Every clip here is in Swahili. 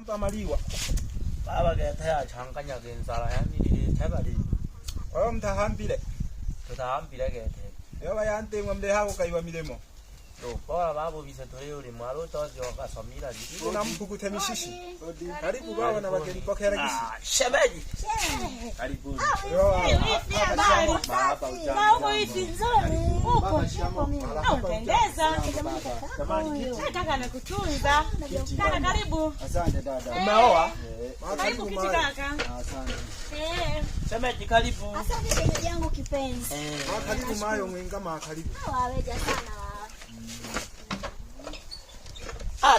Nampa maliwa. Baba getaya changanya gensala yani tabali. Kwa hiyo mtahambile. Tutahambile gete. Yoba yante ngombe hako kaiwa milemo. To bora babo bisatoye uri mwaro tozi wakasomira lidi. Kuna mpukuta mishishi. Karibu baba na wageni pokea kisi. Shemeji. Karibu. Hapa ujambo hivi nzuri. Uko unapendeza. Nataka nikutunza. Kaka karibu. Asante dada. Umeoa? Karibu kiti kaka. Asante. Shemeji karibu. Asante shemeji yangu kipenzi. Karibu mayo mwenga karibu. Waweja sana wa.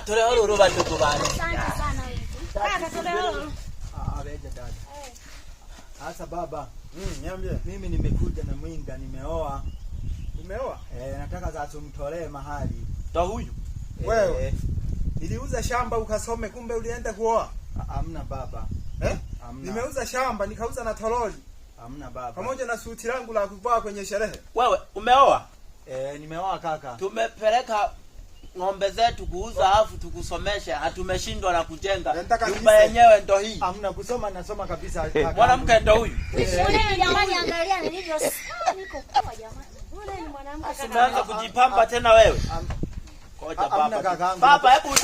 Tole oro batoto bane. Asante sana wewe. Kaka tole oro. Aweja dada. Asa baba. Niambie. Mimi nimekuja na mwinga nimeoa. Umeoa? Nataka sasa umtolee mahali. Ndo huyu. Wewe. Niliuza shamba ukasome kumbe ulienda kuoa. Hamna baba. Hamna. Nimeuza shamba nikauza na toroli. Hamna baba. Pamoja na suti langu la kuvaa kwenye sherehe. Wewe umeoa? Nimeoa kaka. Tumepeleka ng'ombe zetu kuuza afu tukusomeshe, hatumeshindwa na kujenga. Nyumba yenyewe ndo hii. Hamna kusoma nasoma kabisa kaka. Mwanamke ndo huyu. Wewe jamani angalia nilivyo. Niko kwa jamani. Wewe ni mwanamke kaka. Unaanza kujipamba tena wewe. Koja baba. Baba hebu